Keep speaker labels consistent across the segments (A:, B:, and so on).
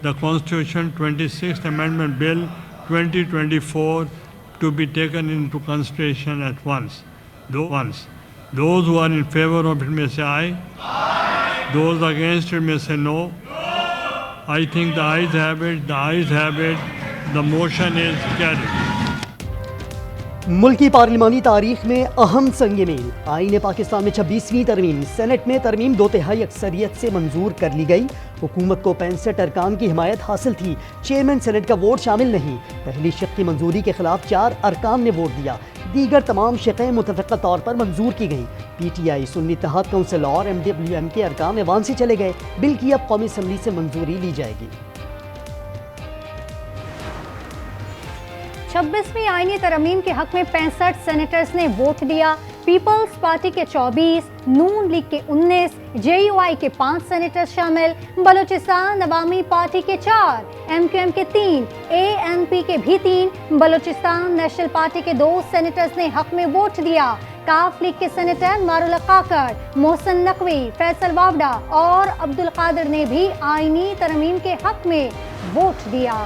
A: the Constitution 26th Amendment Bill 2024 to be taken into consideration at once. Those who are in favor of it may say aye. Aye. Those against it may say no. I think the ayes have it. The motion is carried.
B: ملکی پارلیمانی تاریخ میں اہم سنگ میل آئین پاکستان میں 26ویں ترمیم Saint میں ترمیم 2/3 اکثریت سے منظور کر لی گئی۔ حکومت کو 65 ارکان کی حمایت حاصل تھی، چیئرمین سینٹ کا ووٹ شامل نہیں۔ پہلی شق کی منظوری کے خلاف 4 ارکان نے ووٹ دیا، دیگر تمام شقیں متفقہ طور پر منظور کی گئیں۔ پی ٹی آئی، سنی اتحاد کونسل اور MWM کے ارکان ایوان سے چلے گئے۔ بل کی اب قومی اسمبلی سے منظوری لی جائے گی۔
C: 26ویں آئینی ترمیم کے حق میں 65 سینیٹرز نے ووٹ دیا۔ پیپلز پارٹی کے 24، نون لیگ کے 19، JUI کے 5 سینیٹر شامل، بلوچستان عوامی پارٹی کے 4، MQM کے 3، ANP کے بھی 3، بلوچستان نیشنل پارٹی کے 2 سینیٹرز نے حق میں ووٹ دیا۔ کاف لیگ کے سینیٹر مارولہ کاکڑ، محسن نقوی، فیصل واوڈہ اور عبدالقادر نے بھی آئینی ترمیم کے حق میں ووٹ دیا۔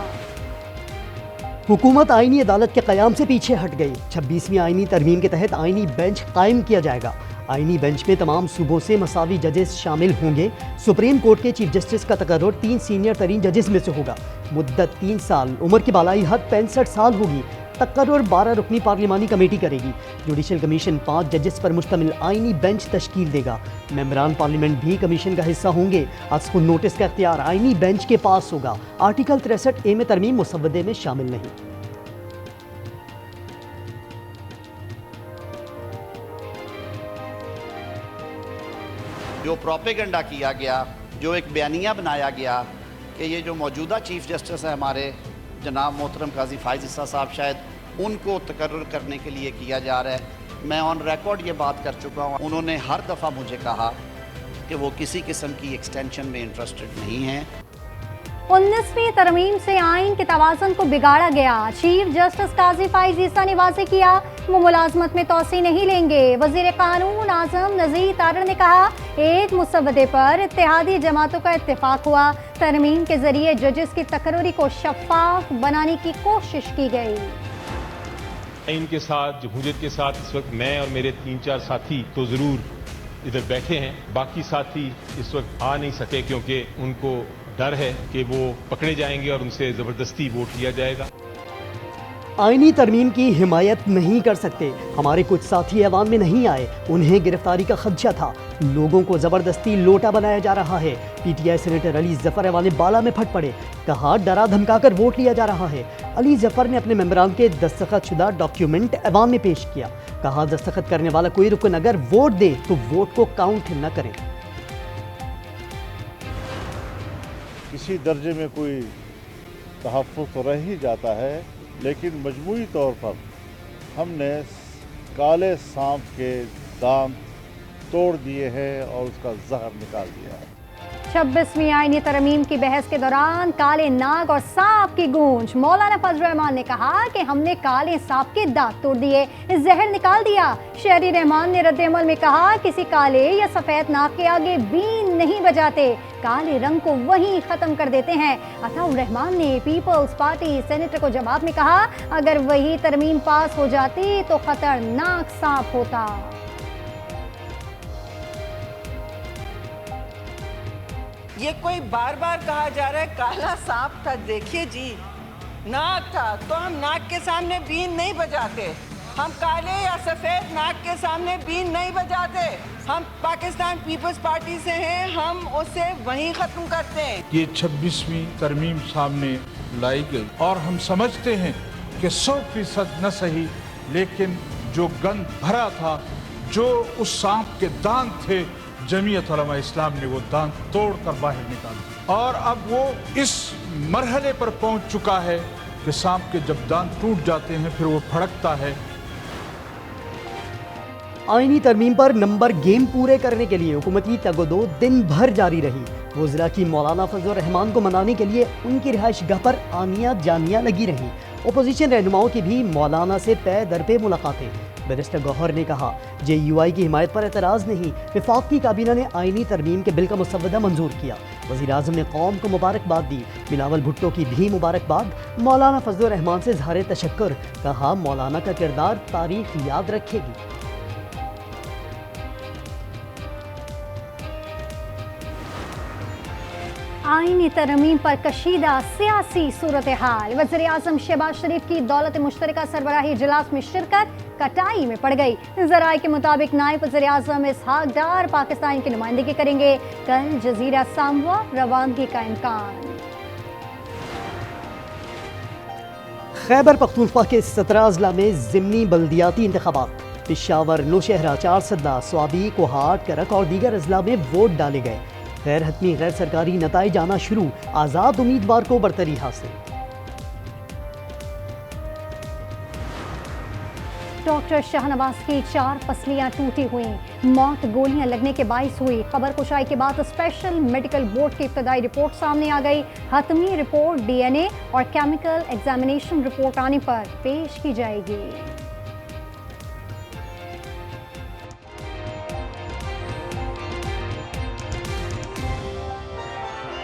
B: حکومت آئینی عدالت کے قیام سے پیچھے ہٹ گئی۔ 26ویں آئینی ترمیم کے تحت آئینی بینچ قائم کیا جائے گا۔ آئینی بینچ میں تمام صوبوں سے مساوی ججز شامل ہوں گے۔ سپریم کورٹ کے چیف جسٹس کا تقرر 3 سینئر ترین ججز میں سے ہوگا۔ مدت 3 سال، عمر کی بالائی حد 65 سال ہوگی۔ تقرر 12 رکنی پارلیمانی کمیٹی کرے گی۔ جوڈیشل کمیشن 5 ججز پر مشتمل آئینی بینچ تشکیل دے گا۔ ممبران پارلیمنٹ بھی کمیشن کا حصہ ہوں گے۔ از خود نوٹس کا اختیار آئینی بینچ کے پاس ہوگا۔ آرٹیکل 63A میں ترمیم مسودے میں شامل نہیں۔
D: جو پروپیگنڈا کیا گیا، جو ایک بیانیہ بنایا گیا کہ یہ جو موجودہ چیف جسٹس ہیں ہمارے جناب محترم قاضی فائز عیسیٰ صاحب، شاید ان کو تقرر کرنے کے لیے کیا جا رہا ہے، میں آن ریکارڈ یہ بات کر چکا ہوں۔ انہوں نے ہر دفعہ مجھے کہا کہ وہ کسی قسم کی ایکسٹینشن میں انٹرسٹڈ نہیں ہیں۔
C: 19ویں ترمیم سے آئین کے توازن کو بگاڑا گیا۔ چیف جسٹس قاضی فائز عیسیٰ نے واضح کیا وہ ملازمت میں توسیع نہیں لیں گے۔ وزیر قانون اعظم نذیر تارڑ نے کہا ایک مسودے پر اتحادی جماعتوں کا اتفاق ہوا، ترمیم کے ذریعے ججز کی تقرری کو شفاف بنانے کی کوشش کی گئی۔
E: ان کے ساتھ جمہوریت کے ساتھ اس وقت میں اور میرے 3-4 ساتھی تو ضرور ادھر بیٹھے ہیں، باقی ساتھی اس وقت آ نہیں سکے کیونکہ ان کو ڈر ہے کہ وہ پکڑے جائیں گے اور ان سے زبردستی ووٹ لیا جائے گا۔
B: آئینی ترمیم کی حمایت نہیں کر سکتے۔ ہمارے کچھ ساتھی ایوان میں نہیں آئے، انہیں گرفتاری کا خدشہ تھا۔ لوگوں کو زبردستی لوٹا بنایا جا رہا ہے۔ PTI سینیٹر علی ظفر ایوان بالا میں پھٹ پڑے، کہا ڈرا دھمکا کر ووٹ لیا جا رہا ہے۔ علی ظفر نے اپنے ممبران کے دستخط شدہ ڈاکیومنٹ ایوان میں پیش کیا، کہا دستخط کرنے والا کوئی رکن اگر ووٹ دے تو ووٹ کو کاؤنٹ نہ کریں۔
F: کسی درجے میں کوئی تحفظ تو رہ ہی جاتا ہے، لیکن مجموعی طور پر ہم نے کالے سانپ کے دانت توڑ دیے ہیں اور اس کا زہر نکال دیا ہے۔
C: 26ویں آئینی ترمیم کی بحث کے دوران کالے ناگ اور سانپ کی گونج۔ مولانا فضل الرحمان نے کہا کہ ہم نے کالے سانپ کے دانت توڑ دیے، زہر نکال دیا۔ شہری رحمان نے رد عمل میں کہا کسی کالے یا سفید ناگ کے آگے بین نہیں بجاتے، کالے رنگ کو وہیں ختم کر دیتے ہیں۔ عطاء الرحمان نے پیپلز پارٹی سینیٹر کو جواب میں کہا اگر وہی ترمیم پاس ہو جاتی تو خطرناک سانپ ہوتا۔
G: یہ کوئی بار بار کہا جا رہا ہے کالا سانپ تھا، دیکھیے جی ناگ تھا تو ہم ناگ کے سامنے بین نہیں بجاتے، ہم کالے یا سفید ناگ کے سامنے بین نہیں بجاتے، ہم پاکستان پیپلز پارٹی سے ہیں، ہم اسے وہیں ختم کرتے ہیں۔
H: یہ 26ویں ترمیم سامنے لائی گئی اور ہم سمجھتے ہیں کہ 100% نہ صحیح، لیکن جو گند بھرا تھا، جو اس سانپ کے دانت تھے، جمعیت علماء اسلام نے وہ دانت توڑ کر باہر نکالا اور اب وہ اس مرحلے پر پہنچ چکا ہے کہ سانپ کے جب دانت ٹوٹ جاتے ہیں پھر وہ پھڑکتا ہے۔
B: آئینی ترمیم پر نمبر گیم پورے کرنے کے لیے حکومتی تگ و دو دن بھر جاری رہی۔ وزراء کی مولانا فضل الرحمان کو منانے کے لیے ان کی رہائش گاہ پر آنیاں جانیاں لگی رہیں۔ اپوزیشن رہنماؤں کی بھی مولانا سے پے در پہ ملاقاتیں۔ بیرسٹر گوہر نے کہا JUI کی حمایت پر اعتراض نہیں، وفاقی کابینہ نے آئینی ترمیم کے بل کا مسودہ منظور کیا۔ وزیراعظم نے قوم کو مبارکباد دی، بلاول بھٹو کی بھی مبارکباد، مولانا فضل الرحمان سے اظہار تشکر، کہا مولانا کا کردار تاریخ یاد رکھے گی۔
C: آئینی ترمیم پر کشیدہ سیاسی صورتحال، وزیر اعظم شہباز شریف کی دولت مشترکہ سربراہی اجلاس میں شرکت کٹائی میں پڑ گئی۔ ذرائع کے مطابق نائب وزیر اعظم اسحاق ڈار پاکستان کی نمائندگی کریں گے، کل جزیرہ ساموا روانگی کا امکان۔
B: خیبر پختونخوا کے 17 اضلاع میں ضمنی بلدیاتی انتخابات، پشاور، نوشہرہ، چارسدہ، سوابی، کوہاٹ، کرک اور دیگر اضلاع میں ووٹ ڈالے گئے۔ غیر حتمی غیر سرکاری نتائج آنا شروع، آزاد امیدوار کو برتری حاصل۔
C: ڈاکٹر شاہنواز کی 4 پسلیاں ٹوٹی ہوئیں، موت گولیاں لگنے کے باعث ہوئی۔ خبر کشائی کے بعد اسپیشل میڈیکل بورڈ کی ابتدائی رپورٹ سامنے آ گئی۔ حتمی رپورٹ DNA اور کیمیکل ایگزامینیشن رپورٹ آنے پر پیش کی جائے گی۔